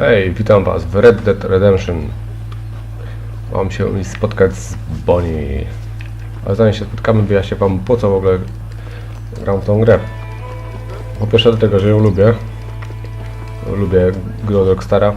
Hej, witam was w Red Dead Redemption. Mam się spotkać z Bonnie. Ale zanim się spotkamy, wyjaśnię wam, po co w ogóle gram w tą grę. Po pierwsze dlatego, że ją lubię. Lubię gry od Rockstara.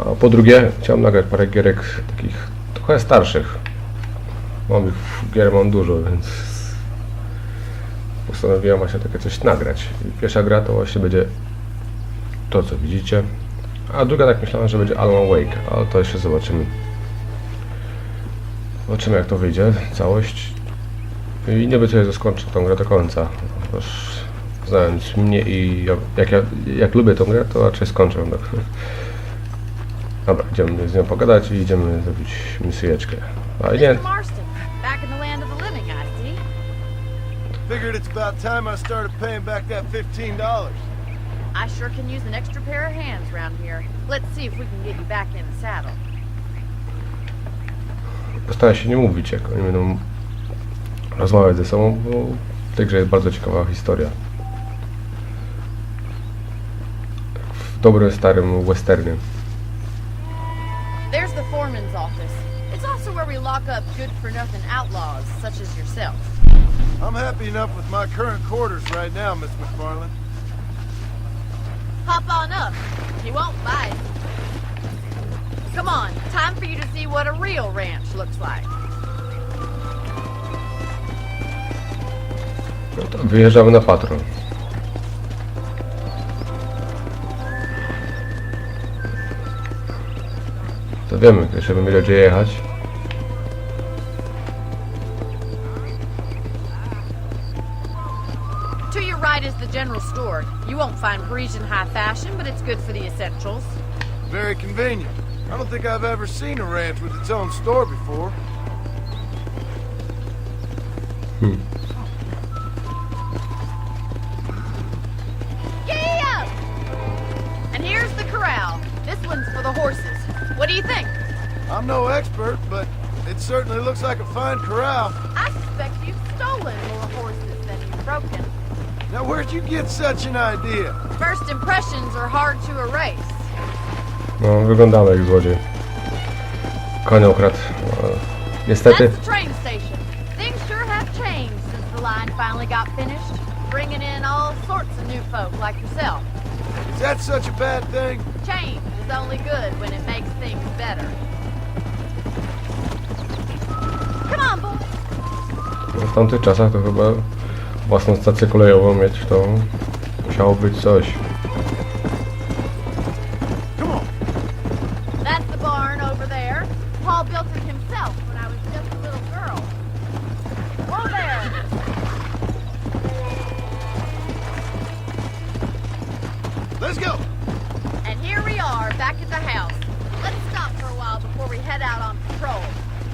A po drugie, chciałem nagrać parę gierek takich trochę starszych. Gier mam dużo, więc postanowiłem właśnie takie coś nagrać. I pierwsza gra to właśnie będzie to, co widzicie. A druga, tak myślałem, że będzie Alan Wake, ale to jeszcze zobaczymy. Zobaczymy, jak to wyjdzie, całość. I nie obiecuję, że skończę tą grę do końca. Już znając mnie i jak lubię tą grę, to raczej skończę. Dobra, idziemy z nią pogadać i idziemy zrobić misjeczkę. A nie. Figured it's about time I started paying back that $15. I sure can use an extra pair of hands around here. Let's see if we can get you back in the saddle. Postaram się nie mówić, jak oni będą rozmawiać ze sobą, bo w tej grze jest bardzo ciekawa historia. Tak w dobrym, starym westernie. There's the foreman's office. It's also where we lock up good-for-nothing outlaws, such as yourself. I'm happy enough with my current quarters right now, Miss McFarland. Hop on up. He won't bite. Come on, time for you to see what a real ranch looks like. No to wyjeżdżamy na patrol. To wiemy, jeszcze będziemy mieli gdzie jechać. To your right is the general store. You won't find Parisian high fashion, but it's good for the essentials. Very convenient. I don't think I've ever seen a ranch with its own store before. Giddy up! And here's the corral. This one's for the horses. What do you think? I'm no expert, but it certainly looks like a fine corral. I suspect you've stolen more horses than you've broken. Now, where'd you get such an idea? First impressions are hard to erase. No, wyglądamy jak złodziej. Konia ukradł. Niestety. That's the train station. Things sure have changed since the line finally got finished, bringing in all sorts of new folk like yourself. Is that such a bad thing? Change is only good when it makes things better. Come on, boy. W tamtych czasach to chyba własną stację kolejową mieć, to musiało być coś. That's the barn over there. Paul built it himself when I was just a little girl. Whoa there! Let's go! And here we are, back at the house. Let's stop for a while before we head out on patrol.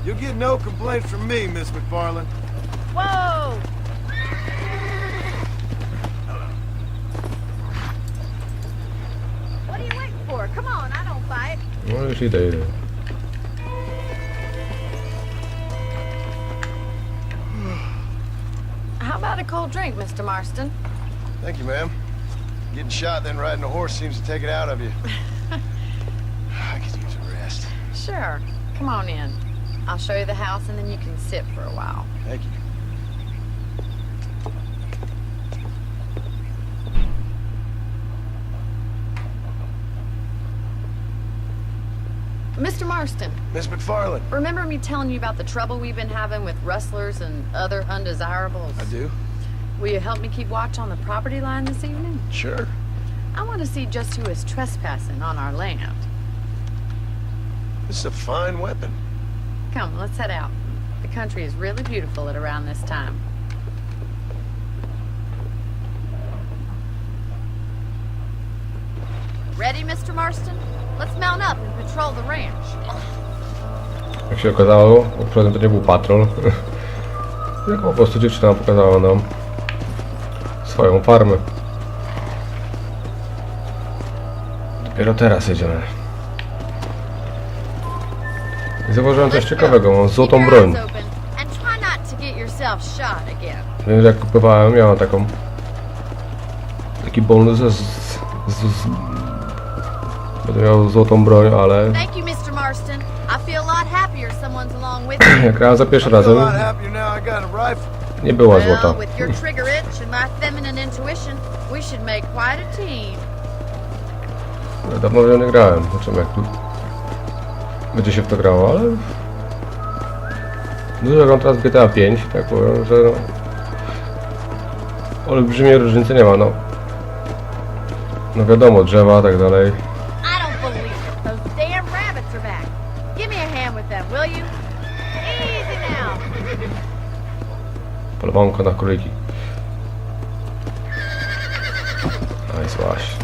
You'll get no complaints from me, Miss McFarland. Whoa! What are you waiting for? Come on, I don't bite. No już idę. How about a cold drink, Mr. Marston? Thank you, ma'am. Getting shot, then riding a horse seems to take it out of you. I could use a rest. Sure. Come on in. I'll show you the house and then you can sit for a while. Thank you. Mr. Marston, Miss McFarland. remember me telling you about the trouble we've been having with rustlers and other undesirables? I do. Will you help me keep watch on the property line this evening? Sure. I want to see just who is trespassing on our land. This is a fine weapon. Come, let's head out. The country is really beautiful at around this time. Ready, Mr. Marston? Let's mount up and patrol the ranch. Jak się okazało, uprzednio to nie był patrol. Tylko po prostu dziewczyna pokazała nam swoją farmę. Dopiero teraz jedziemy. I zauważyłem coś ciekawego, mam złotą broń. Wiem, że jak kupowałem, miałem taki bonus Będę miał złotą broń, ale Thank you, Mr. Marston. I feel a lot happier someone's along with me. jak grałem za pierwszym I feel a razem, lot happier now I got a rifle. nie była Well, złota. with your trigger itch and my feminine intuition, we should make quite a team. Ja dawno w nią nie grałem. Zobaczymy, jak tu będzie się w to grało, ale dużo gram teraz w GTA 5, tak powiem, że no, olbrzymiej różnicy nie ma, no. No wiadomo, drzewa, tak dalej. I don't believe it. Those damn rabbits are back. Give me a hand with them, will you? Easy now. Polowanko na króliki. Nice, właśnie.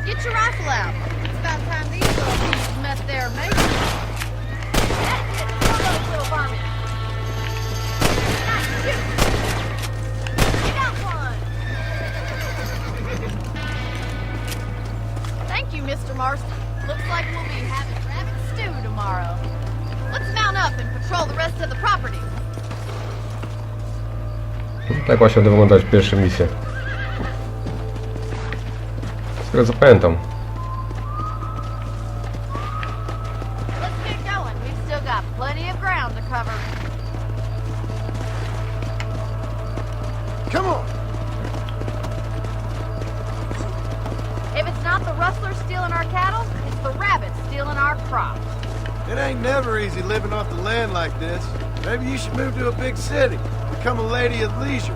Get your rifle out. It's about time these little pieces met their mate. That's it. Kill those little varmints. Nice shoot. You got one. Thank you, Mr. Marston. Looks like we'll be having rabbit stew tomorrow. Let's mount up and patrol the rest of the property. Tak właśnie będę wyglądać pierwsze misje. Z tego co pamiętam. Let's get going. We've still got plenty of ground to cover. Come on. If it's not the rustlers stealing our cattle, it's the rabbits stealing our crops. It ain't never easy living off the land like this. Maybe you should move to a big city. Become a lady of leisure.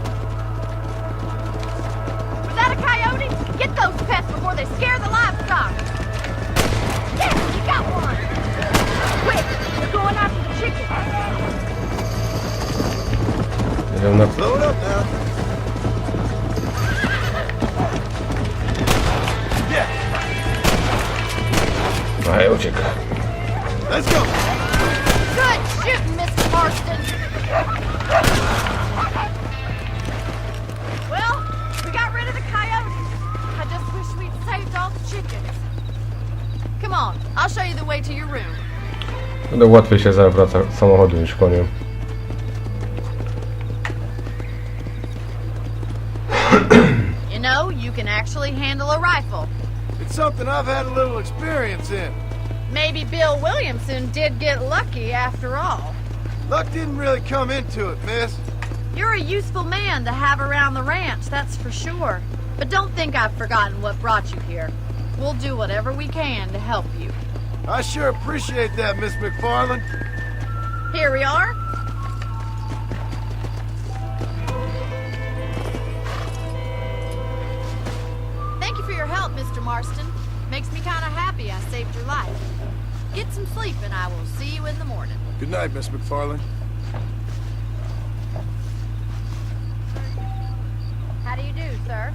Was that a coyote? Get those pests before they scare the livestock. Yes, you got one. Quick, they're going after the chicken. Jedziemy na... Slow it up now. Yeah, Aj, uciekł. let's go. Good shooting, Mr. Marston. Well, we got rid of the coyotes. I just wish we'd saved all the chickens. Come on, I'll show you the way to your room. Będę łatwiej się zawraca samochodu niż koniem. You know, you can actually handle a rifle. It's something I've had a little experience in. Maybe Bill Williamson did get lucky after all. Luck didn't really come into it, miss. You're a useful man to have around the ranch, that's for sure. But don't think I've forgotten what brought you here. We'll do whatever we can to help you. I sure appreciate that, Miss McFarland. Here we are. Thank you for your help, Mr. Marston. Makes me kind of happy I saved your life. Get some sleep and I will see you in the morning. Good night, Miss McFarland. How do you do, sir?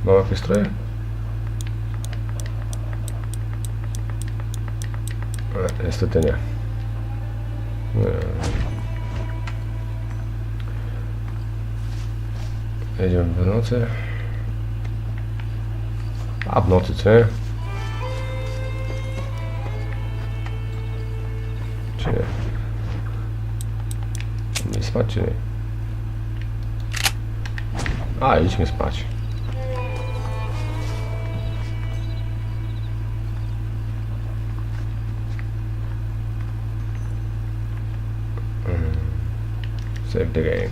Mam jakieś stroje? Niestety nie. Jedziemy w nocy. A w nocy, co nie? Czy nie? Nie spać, czy nie? A, idźmy spać. Save the game.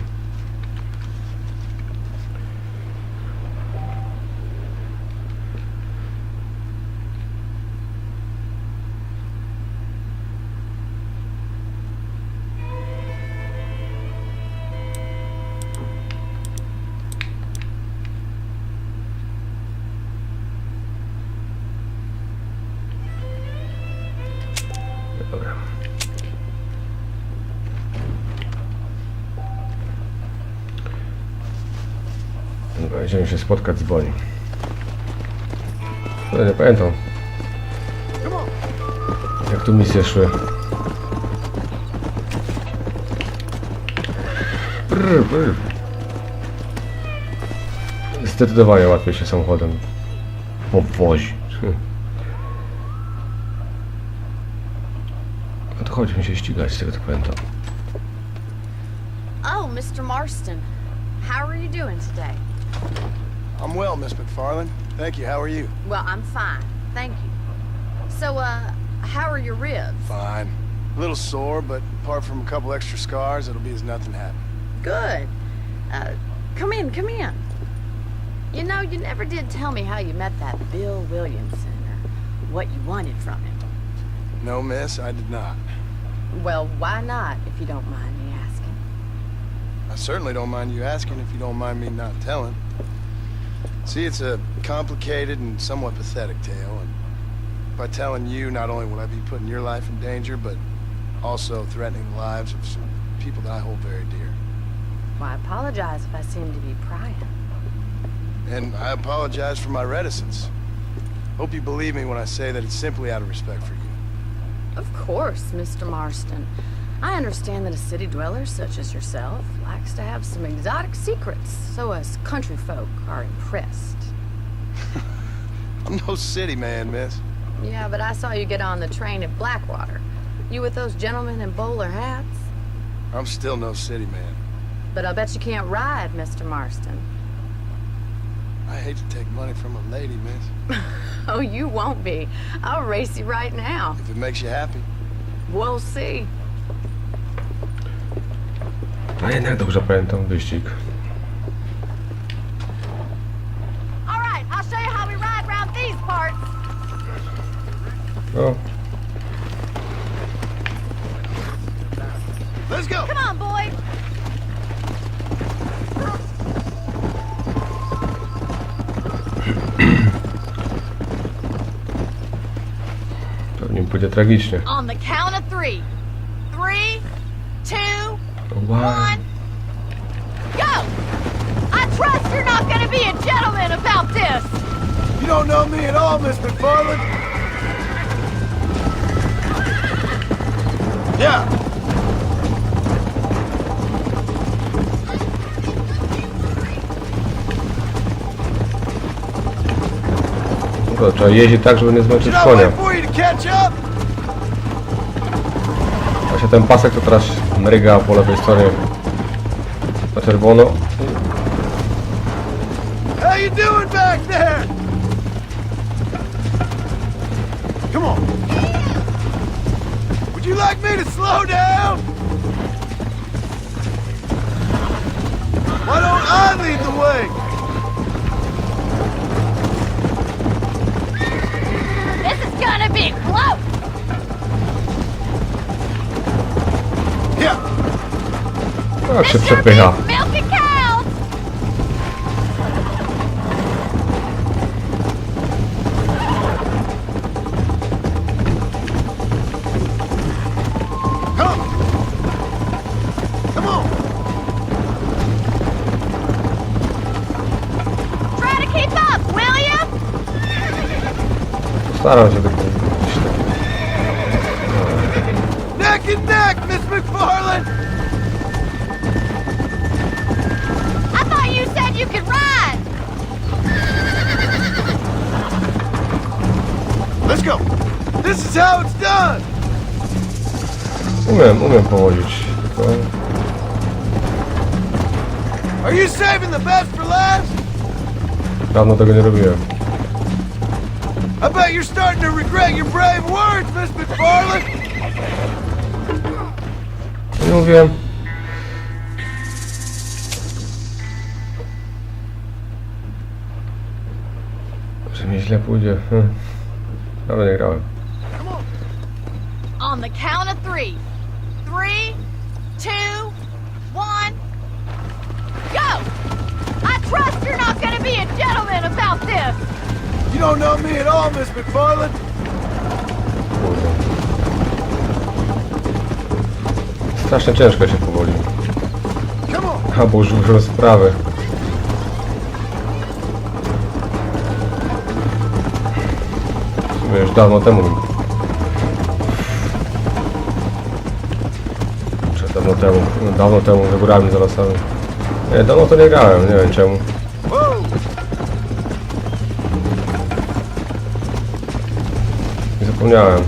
Dobra. Będziemy się spotkać z Bonnie. No, nie pamiętam, jak tu misje szły. Zdecydowanie łatwiej się samochodem powozi. No to chodźmy się ścigać, z tego co pamiętam. Oh, Mr. Marston. How are you doing today? I'm well, Miss McFarland. Thank you. How are you? Well, I'm fine. Thank you. So, how are your ribs? Fine. A little sore, but apart from a couple extra scars, it'll be as nothing happened. Good. Come in, come in. You know, you never did tell me how you met that Bill Williamson, or what you wanted from him. No, miss, I did not. Well, why not, if you don't mind me asking? I certainly don't mind you asking if you don't mind me not telling. See, it's a complicated and somewhat pathetic tale, and by telling you, not only will I be putting your life in danger, but also threatening the lives of some people that I hold very dear. Well, I apologize if I seem to be prying. And I apologize for my reticence. Hope you believe me when I say that it's simply out of respect for you. Of course, Mr. Marston. I understand that a city dweller such as yourself likes to have some exotic secrets, so us country folk are impressed. I'm no city man, miss. Yeah, but I saw you get on the train at Blackwater. You with those gentlemen in bowler hats? I'm still no city man. But I bet you can't ride, Mr. Marston. I hate to take money from a lady, miss. Oh, you won't be. I'll race you right now. If it makes you happy. We'll see. A jednak dobrze pamiętam wyścig. All right, I'll show you how we ride around these parts. No, Let's go! Come on, boy. pewnie pójdzie tragicznie. On the count of 3. 3, 2, Wow. 1, go! I trust you're not gonna be a gentleman about this. You don't know me at all, Miss McFarland. Yeah. To trzeba jeździć tak, żeby nie zmęczyć Should I konia. wait for you to catch up? Właśnie ten pasek to teraz mryga po lewej stronie na czerwono. How you doing back there? Come on. Would you like me to slow down? Why don't I lead the way? This is gonna be close. Yeah. Tak się This sure przepycha. beats milking cows. Come. Come on. Try to keep up, will you? Staram się tylko. Neck and neck, Miss McFarland. I thought you said you could ride. Let's go. This is how it's done. Umiem powozić. Tylko Are you saving the best for last? dawno tego nie robiłem. I bet you're starting to regret your brave words, Miss McFarland. Nie mówiłem. Że mi źle pójdzie. Nawet nie grałem. On the count of 3. 3, 2, 1, go! I trust you're not gonna be a gentleman about this. You don't know me at all, Miss McFarland. Kurde. Strasznie ciężko się powoli. Come on. A bo już ruszą sprawy. dawno temu. Dawno temu za górami, za lasami. Nie, dawno to nie grałem, nie wiem czemu. I zapomniałem.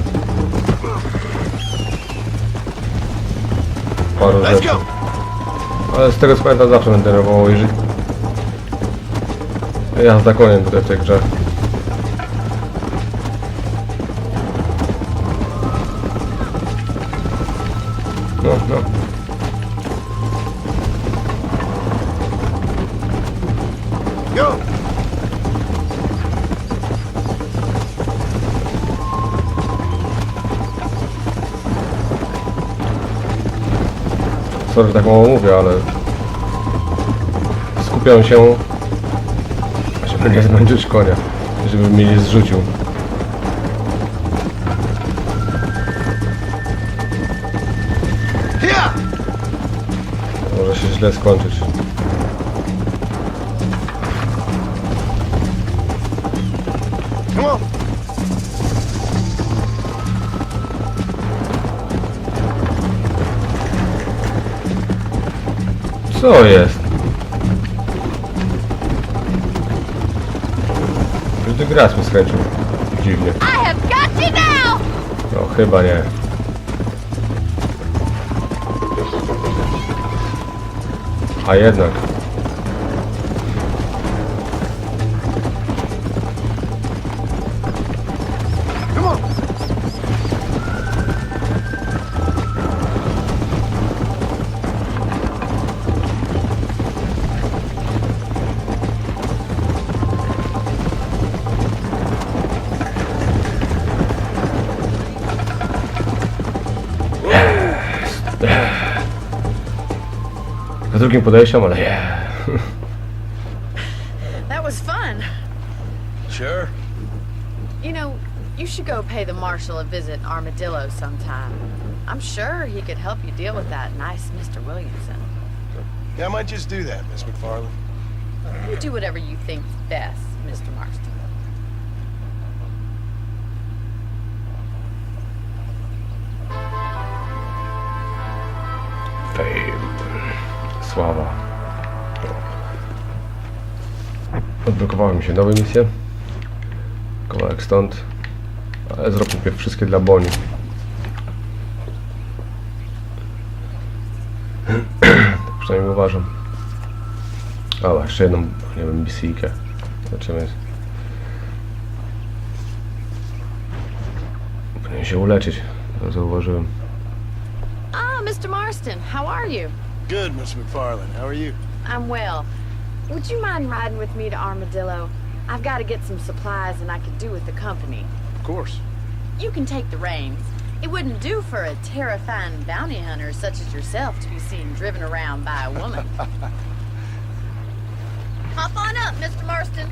Paru rzeczy. Ale z tego co pamiętam zawsze mnie denerwowało, jeżeli... Jazda koniem tutaj w tej grze. No, no. Go! Sorry, że tak mało mówię, ale skupiam się, żeby nie zmęczyć konia, żeby mnie nie zrzucił. Może się źle skończyć. Come on! Co jest? Każdy gracz mi skręcił. Dziwnie. I have got you now! No chyba nie. A jednak. Come on! Za drugim podejściem, ale nie. That was fun. Sure. You know, you should go pay the marshal a visit in Armadillo sometime. I'm sure he could help you deal with that nice Mr. Williamson. Yeah, I might just do that, Miss McFarland. You do whatever you think's best, Mr. Marston. Fame. Sława. Odblokowały mi się nowe misje. Kawałek stąd. Ale zróbmy wszystkie dla Boni. Tak przynajmniej uważam. O, jeszcze jedną, nie wiem, misyjkę. Zobaczymy. Powinien się uleczyć. To zauważyłem. Ah, Mr. Marston, how are you? Good, Miss McFarland. How are you? I'm well. Would you mind riding with me to Armadillo? I've got to get some supplies and I could do with the company. Of course. You can take the reins. It wouldn't do for a terrifying bounty hunter such as yourself to be seen driven around by a woman. Hop on up, Mr. Marston.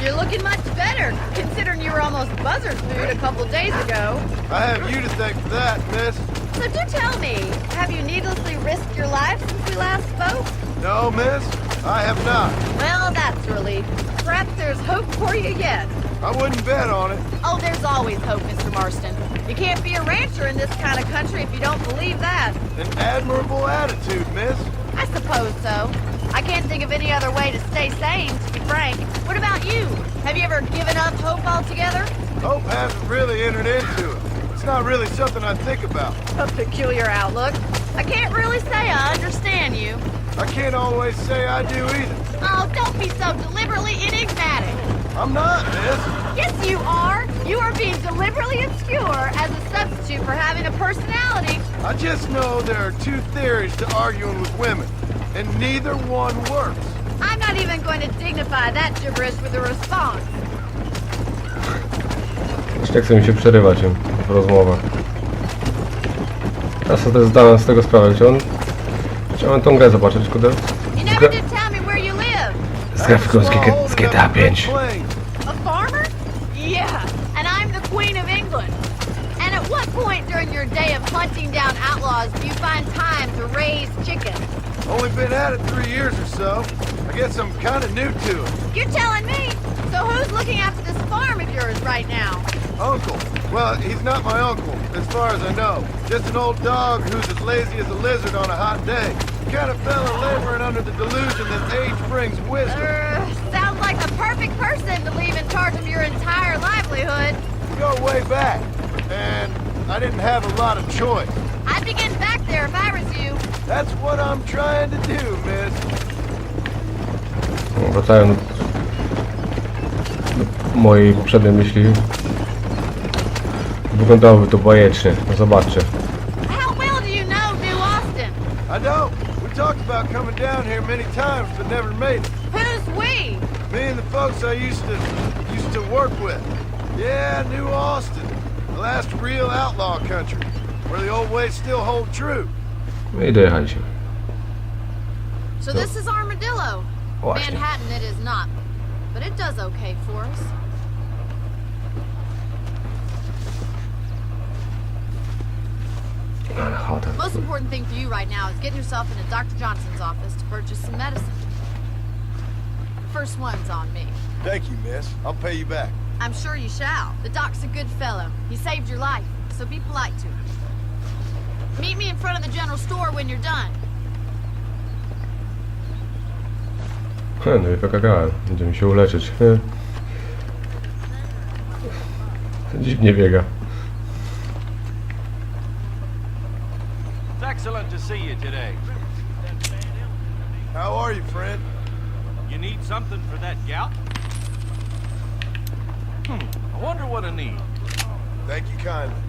You're looking much better, considering you were almost buzzard's mood a couple days ago. I have you to thank for that, miss. So do tell me, have you needlessly risked your life since we last spoke? No, miss, I have not. Well, that's a relief. Perhaps there's hope for you yet. I wouldn't bet on it. Oh, there's always hope, Mr. Marston. You can't be a rancher in this kind of country if you don't believe that. An admirable attitude, miss. I suppose so. I can't think of any other way to stay sane, to be frank. What about you? Have you ever given up hope altogether? Hope hasn't really entered into it. It's not really something I think about. A peculiar outlook. I can't really say I understand you. I can't always say I do either. Oh, don't be so deliberately enigmatic. I'm not, miss. Yes, you are. You are being deliberately obscure as a substitute for having a personality. I just know there are two theories to arguing with women, and neither one works. I'm not even going to dignify that gibberish with a response. Już tak chce mi się przerywać w rozmowach. Ja sobie zdałem z tego sprawę, chciałem tą grę zobaczyć, kurde. You never did tell me where you live. Z grafiką z GTA 5. A farmer? Yeah, and I'm the Queen of England. And at what point during your day of hunting down outlaws do you find time to raise chickens? Only been at it 3 years or so. I guess I'm kind of new to it. You're telling me? So who's looking after this farm of yours right now? Uncle. Well, he's not my uncle, as far as I know. Just an old dog who's as lazy as a lizard on a hot day. Kind of fella laboring under the delusion that age brings wisdom. Sounds like the perfect person to leave in charge of your entire livelihood. We go way back, and I didn't have a lot of choice. I'd begin back there if I was you. That's what I'm trying to do, miss. Wracając do mojej poprzedniej myśli, wyglądałoby to bajecznie. No zobaczcie. How well do you know New Austin? I don't. We talked about coming down here many times, but never made it. Who's we? Me and the folks I used to work with. Yeah, New Austin. The last real outlaw country, where the old ways still hold true. No i dojechaliśmy. So this is Armadillo. Właśnie. Manhattan it is not, but it does okay for us. Ale chata. Most important thing for you right now is getting yourself into Dr. Johnson's office to purchase some medicine. First one's on me. Thank you, miss. I'll pay you back. I'm sure you shall. The doc's a good fellow. He saved your life, so be polite to him. Meet me in front of the general store when you're done. No i PKK. Będziemy się uleczyć. Dziwnie biega. It's excellent to see you today. How are you, friend? You need something for that gout? I wonder what I need. Thank you kindly.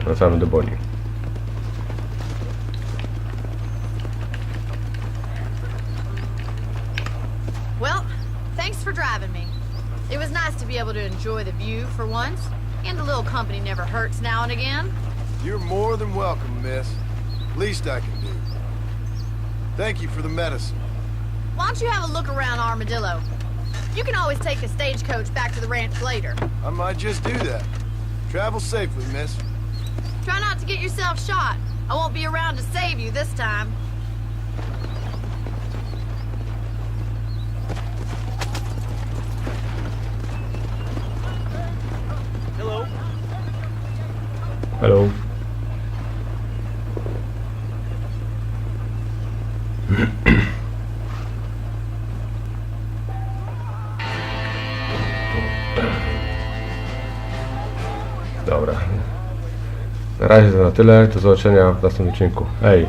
Wracamy do Boni. Well, thanks for driving me. It was nice to be able to enjoy the view for once, and a little company never hurts now and again. You're more than welcome, miss. Least I can do. Thank you for the medicine. Why don't you have a look around Armadillo? You can always take a stagecoach back to the ranch later. I might just do that. Travel safely, miss. Try not to get yourself shot. I won't be around to save you this time. Hello. Hello. Dobra. Na razie to na tyle. Do zobaczenia w następnym odcinku. Hej!